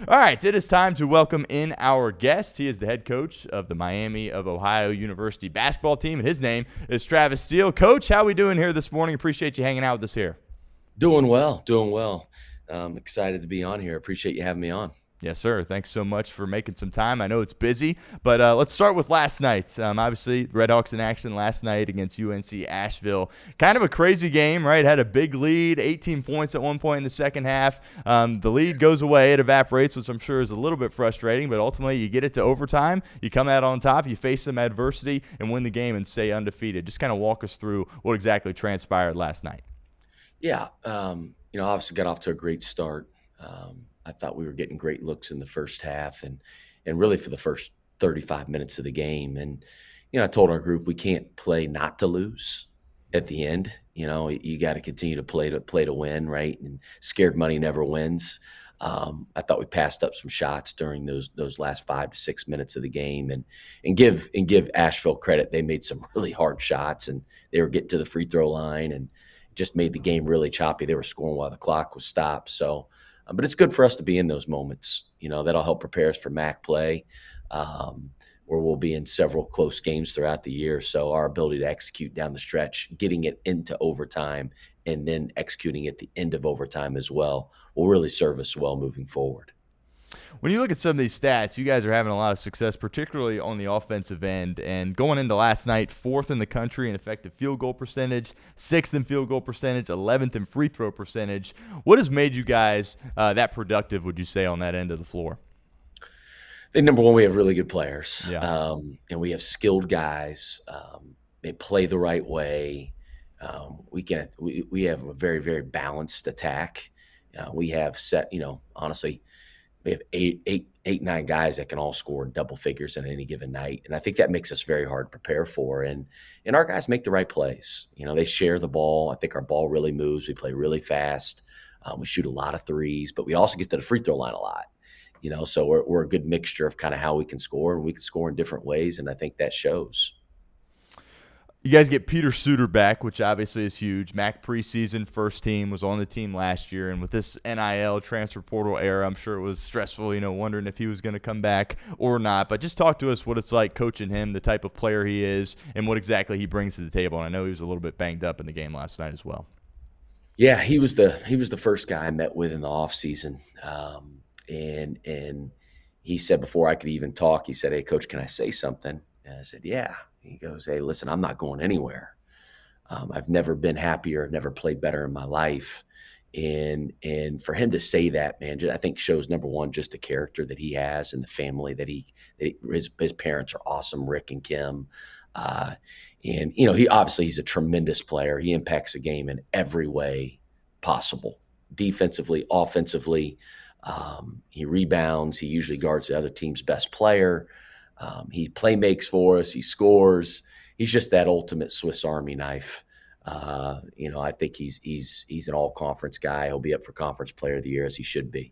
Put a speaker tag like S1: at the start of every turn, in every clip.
S1: All right, it is time to welcome in our guest. He is the head coach of the Miami of Ohio University basketball team, and his name is Travis Steele. Coach, how we doing here this morning? Appreciate you hanging out with us here.
S2: Doing well, doing well. Excited to be on here. Appreciate you having me on.
S1: Yes, sir. Thanks so much for making some time. I know it's busy, but let's start with last night. Obviously, RedHawks in action last night against UNC Asheville. Kind of a crazy game, right? Had a big lead, 18 points at one point in the second half. The lead goes away. It evaporates, which I'm sure is a little bit frustrating, but ultimately you get it to overtime. You come out on top, you face some adversity, and win the game and stay undefeated. Just kind of walk us through what exactly transpired last night.
S2: Yeah, obviously got off to a great start. I thought we were getting great looks in the first half and really for the first 35 minutes of the game. And, I told our group we can't play not to lose at the end. You got to continue to play to win, right? And scared money never wins. I thought we passed up some shots during those last 5 to 6 minutes of the game, and give Asheville credit. They made some really hard shots, and they were getting to the free throw line, and just made the game really choppy. They were scoring while the clock was stopped. So, but it's good for us to be in those moments. That'll help prepare us for MAC play, where we'll be in several close games throughout the year. So our ability to execute down the stretch, getting it into overtime, and then executing at the end of overtime as well will really serve us well moving forward.
S1: When you look at some of these stats, you guys are having a lot of success, particularly on the offensive end. And going into last night, 4th in the country in effective field goal percentage, 6th in field goal percentage, 11th in free throw percentage. What has made you guys that productive, would you say, on that end of the floor?
S2: I think number one, we have really good players,
S1: Yeah.
S2: and we have skilled guys. They play the right way. We have a very, very balanced attack. We have honestly, we have eight, 9 guys that can all score in double figures in any given night, and I think that makes us very hard to prepare for. And our guys make the right plays. They share the ball. I think our ball really moves. We play really fast. We shoot a lot of threes, but we also get to the free throw line a lot. So we're a good mixture of kind of how we can score, and we can score in different ways, and I think that shows.
S1: You guys get Peter Suter back, which obviously is huge. MAC preseason, first team, was on the team last year. And with this NIL transfer portal era, I'm sure it was stressful, wondering if he was going to come back or not. But just talk to us what it's like coaching him, the type of player he is, and what exactly he brings to the table. And I know he was a little bit banged up in the game last night as well.
S2: Yeah, he was the first guy I met with in the offseason. And he said before I could even talk, he said, "Hey, Coach, can I say something?" And I said, "Yeah." He goes, "Hey, listen, I'm not going anywhere. I've never been happier, never played better in my life." And for him to say that, man, I think shows, number one, just the character that he has and the family that his parents are awesome, Rick and Kim. And he's a tremendous player. He impacts the game in every way possible, defensively, offensively. He rebounds. He usually guards the other team's best player. He play makes for us. He scores. He's just that ultimate Swiss Army knife. I think he's an all-conference guy. He'll be up for Conference Player of the Year, as he should be.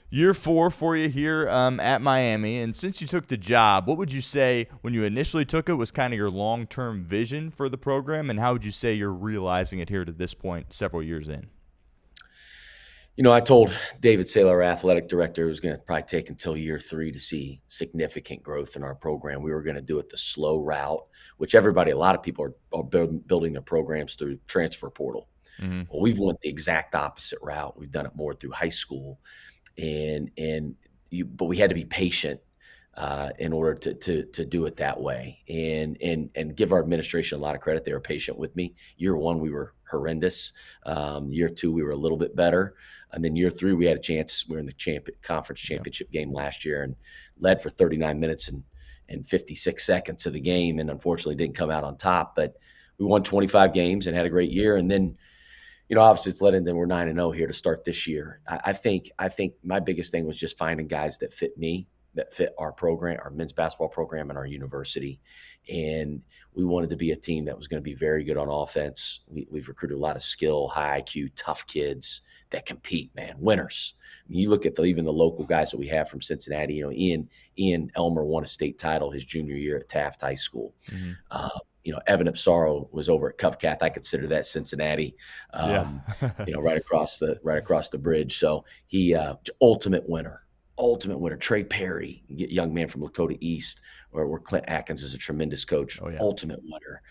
S1: Year 4 for you here at Miami. And since you took the job, what would you say when you initially took it was kind of your long-term vision for the program, and how would you say you're realizing it here to this point several years in?
S2: I told David Saylor, our athletic director, it was going to probably take until year 3 to see significant growth in our program. We were going to do it the slow route, which a lot of people are building their programs through transfer portal.
S1: Mm-hmm.
S2: Well, we've went the exact opposite route. We've done it more through high school, but we had to be patient in order to do it that way, and give our administration a lot of credit. They were patient with me. Year 1, we were horrendous. Year 2, we were a little bit better. And then year 3, we had a chance. We were in the conference championship game last year and led for 39 minutes and 56 seconds of the game, and unfortunately didn't come out on top. But we won 25 games and had a great year. And then, obviously it's led into we're 9-0 here to start this year. I think my biggest thing was just finding guys that fit me, that fit our program, our men's basketball program, and our university. And we wanted to be a team that was going to be very good on offense. We've recruited a lot of skill, high IQ, tough kids that compete, man, winners. I mean, you look at even the local guys that we have from Cincinnati. Ian Elmer won a state title his junior year at Taft High School.
S1: Mm-hmm.
S2: Evan Ipsaro was over at Covcath. I consider that Cincinnati,
S1: Yeah.
S2: right across the bridge. So he ultimate winner. Ultimate winner. Trey Perry, young man from Lakota East, where Clint Atkins is a tremendous coach.
S1: Oh, yeah.
S2: Ultimate winner.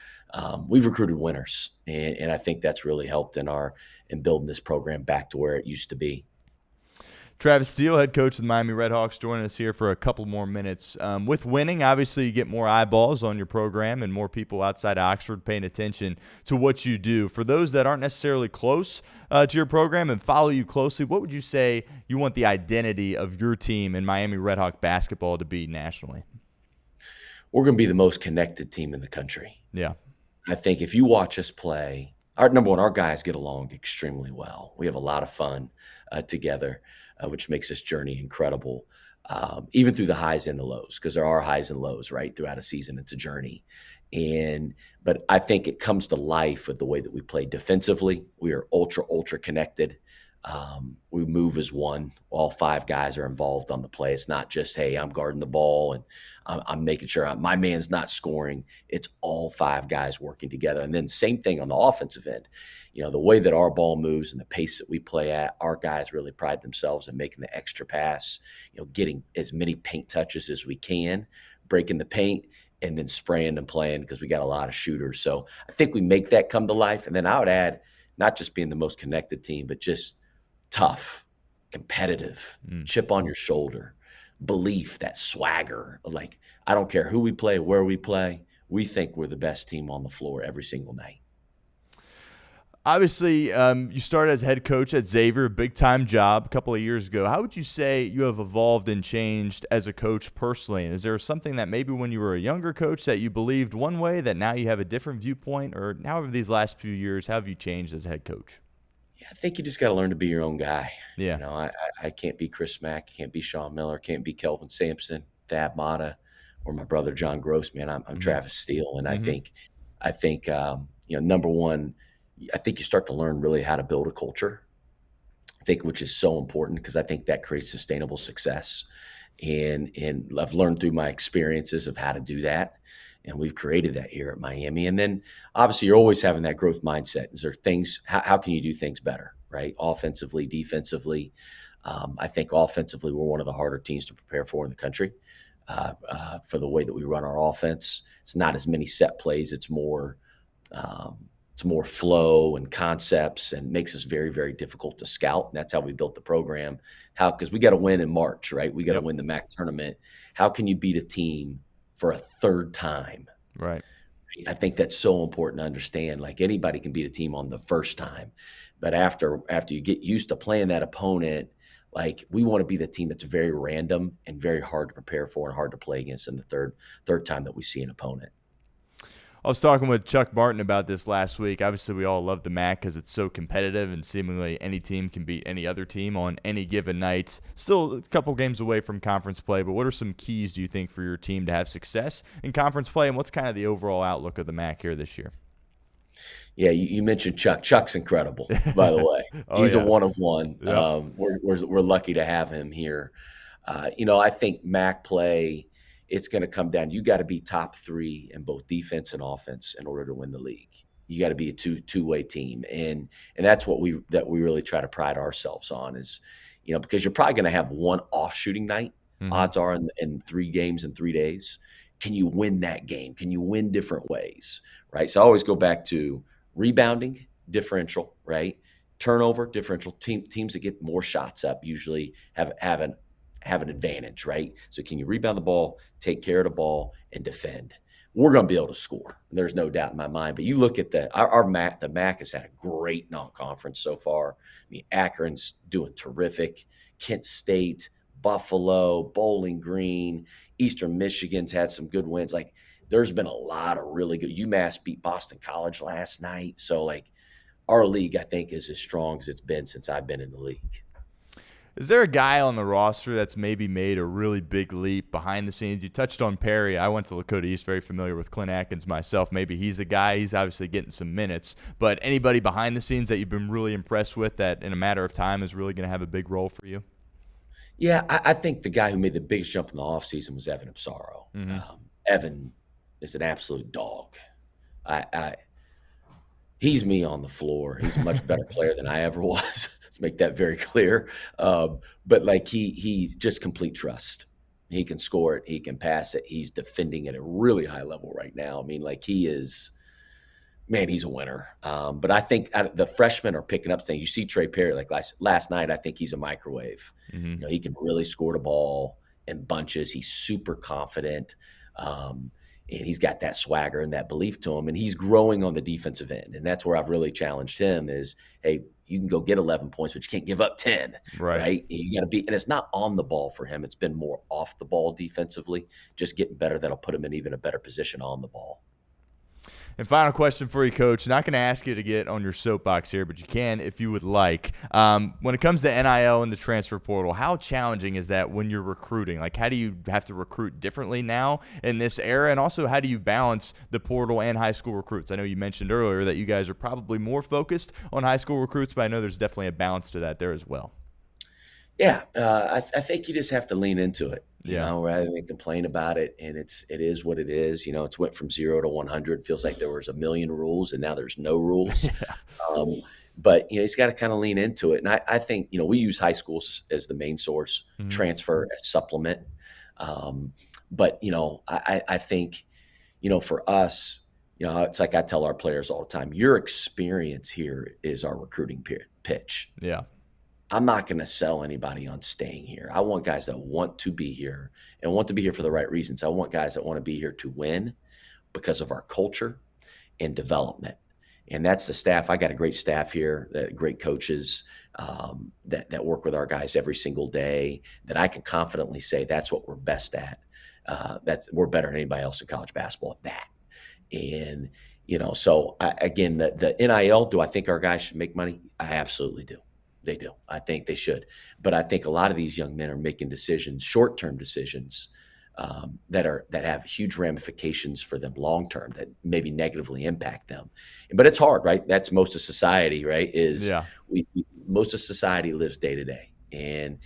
S2: We've recruited winners, and I think that's really helped in building this program back to where it used to be.
S1: Travis Steele, head coach of the Miami RedHawks, joining us here for a couple more minutes. With winning, obviously you get more eyeballs on your program and more people outside of Oxford paying attention to what you do. For those that aren't necessarily close to your program and follow you closely, what would you say you want the identity of your team in Miami RedHawk basketball to be nationally?
S2: We're going to be the most connected team in the country.
S1: Yeah.
S2: I think if you watch us play, number one, our guys get along extremely well. We have a lot of fun together, which makes this journey incredible, even through the highs and the lows, because there are highs and lows, right? Throughout a season, it's a journey. But I think it comes to life with the way that we play defensively. We are ultra connected. We move as one. All 5 guys are involved on the play. It's not just, hey, I'm guarding the ball and I'm making sure my man's not scoring. It's all 5 guys working together. And then same thing on the offensive end. The way that our ball moves and the pace that we play at, our guys really pride themselves in making the extra pass, getting as many paint touches as we can, breaking the paint, and then spraying and playing because we got a lot of shooters. So I think we make that come to life. And then I would add, not just being the most connected team, but just tough, competitive, chip on your shoulder, belief, that swagger. Like, I don't care who we play, where we play. We think we're the best team on the floor every single night.
S1: Obviously, you started as head coach at Xavier, a big-time job a couple of years ago. How would you say you have evolved and changed as a coach personally? And is there something that maybe when you were a younger coach that you believed one way that now you have a different viewpoint? Or however these last few years, how have you changed as a head coach?
S2: Yeah, I think you just got to learn to be your own guy.
S1: Yeah.
S2: I can't be Chris Mack, can't be Sean Miller, can't be Kelvin Sampson, Thad Matta, or my brother John Gross. Man, I'm Travis Steele, and I think number one, I think you start to learn really how to build a culture. I think, which is so important because I think that creates sustainable success. And I've learned through my experiences of how to do that. And we've created that here at Miami. And then obviously you're always having that growth mindset. Is there things, how can you do things better, right? Offensively, defensively. I think offensively, we're one of the harder teams to prepare for in the country for the way that we run our offense. It's not as many set plays. It's more flow and concepts, and makes us very, very difficult to scout. And that's how we built the program. Because we got to win in March, right? We got to win the MAC tournament. How can you beat a team for a 3rd time?
S1: Right.
S2: I think that's so important to understand. Like, anybody can beat a team on the 1st time, but after you get used to playing that opponent, like, we want to be the team that's very random and very hard to prepare for and hard to play against in the third time that we see an opponent.
S1: I was talking with Chuck Martin about this last week. Obviously, we all love the MAC because it's so competitive and seemingly any team can beat any other team on any given night. Still a couple games away from conference play, but what are some keys, do you think, for your team to have success in conference play, and what's kind of the overall outlook of the MAC here this year?
S2: Yeah, you mentioned Chuck. Chuck's incredible, by the way. He's a one of one.
S1: Yep.
S2: We're lucky to have him here. I think MAC play, it's going to come down. You got to be top 3 in both defense and offense in order to win the league. You got to be a two-way team, and that's what we really try to pride ourselves on is, because you're probably going to have one off shooting night. Mm-hmm. Odds are in 3 games in 3 days. Can you win that game? Can you win different ways, right? So I always go back to rebounding differential, right? Turnover differential. Teams that get more shots up usually have an advantage, right? So can you rebound the ball, take care of the ball, and defend? We're going to be able to score. There's no doubt in my mind. But you look at the MAC has had a great non-conference so far. I mean, Akron's doing terrific. Kent State, Buffalo, Bowling Green, Eastern Michigan's had some good wins. Like, there's been a lot of really good. UMass beat Boston College last night. So, like, our league, I think, is as strong as it's been since I've been in the league.
S1: Is there a guy on the roster that's maybe made a really big leap behind the scenes? You touched on Perry. I went to Lakota East, very familiar with Clint Atkins myself. Maybe he's a guy. He's obviously getting some minutes. But anybody behind the scenes that you've been really impressed with that in a matter of time is really going to have a big role for you?
S2: Yeah, I think the guy who made the biggest jump in the offseason was Evan Ipsaro.
S1: Mm-hmm.
S2: Evan is an absolute dog. I he's me on the floor. He's a much better player than I ever was. Let's make that very clear. But like he's just complete trust. He can score it. He can pass it. He's defending at a really high level right now. I mean, like he is, man, he's a winner. But I think the freshmen are picking up things. You see Trey Perry, like last night, I think he's a microwave.
S1: Mm-hmm.
S2: He can really score the ball in bunches. He's super confident. And he's got that swagger and that belief to him. And he's growing on the defensive end. And that's where I've really challenged him is, hey, you can go get 11 points, but you can't give up 10, right? You got to be – and it's not on the ball for him. It's been more off the ball defensively, just getting better. That'll put him in even a better position on the ball.
S1: And final question for you, Coach. Not going to ask you to get on your soapbox here, but you can if you would like. When it comes to NIL and the transfer portal, how challenging is that when you're recruiting? Like, how do you have to recruit differently now in this era? And also, how do you balance the portal and high school recruits? I know you mentioned earlier that you guys are probably more focused on high school recruits, but I know there's definitely a balance to that there as well.
S2: Yeah, I think you just have to lean into it, rather than complain about it. And it is what it is. It's went from 0 to 100. Feels like there was a million rules, and now there's no rules. But he's got to kind of lean into it. And I think we use high schools as the main source, transfer as supplement. But I think for us, it's like I tell our players all the time. Your experience here is our recruiting pitch.
S1: Yeah.
S2: I'm not going to sell anybody on staying here. I want guys that want to be here and want to be here for the right reasons. I want guys that want to be here to win because of our culture and development. And that's the staff. I got a great staff here, great coaches that work with our guys every single day that I can confidently say that's what we're best at. We're better than anybody else in college basketball at that. And, so again, the NIL, do I think our guys should make money? I absolutely do. They do. I think they should. But I think a lot of these young men are making decisions, short-term decisions, that have huge ramifications for them long-term that maybe negatively impact them. But it's hard, right? That's most of society, right? Most of society lives day to day. And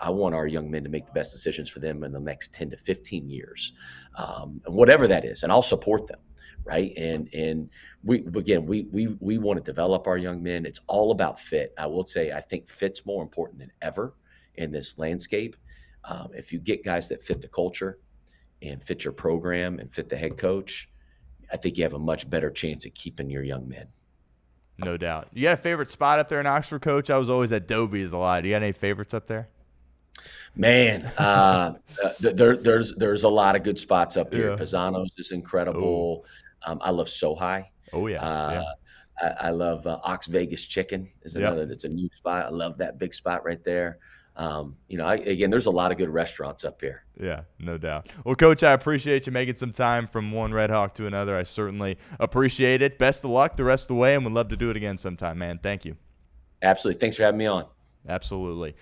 S2: I want our young men to make the best decisions for them in the next 10 to 15 years, and whatever that is. And I'll support them. Right. And we want to develop our young men. It's all about fit. I will say, I think fit's more important than ever in this landscape. If you get guys that fit the culture and fit your program and fit the head coach, I think you have a much better chance of keeping your young men.
S1: No doubt. You got a favorite spot up there in Oxford, Coach? I was always at Doby's a lot. Do you got any favorites up there?
S2: Man, there's a lot of good spots up here. Yeah. Pisano's is incredible. I love Sohai.
S1: Oh yeah.
S2: I love Ox Vegas Chicken is another. It's a new spot. I love that big spot right there. Again, there's a lot of good restaurants up here.
S1: Yeah, no doubt. Well, Coach, I appreciate you making some time from one Red Hawk to another. I certainly appreciate it. Best of luck the rest of the way, and we'd love to do it again sometime, man. Thank you.
S2: Absolutely. Thanks for having me on.
S1: Absolutely.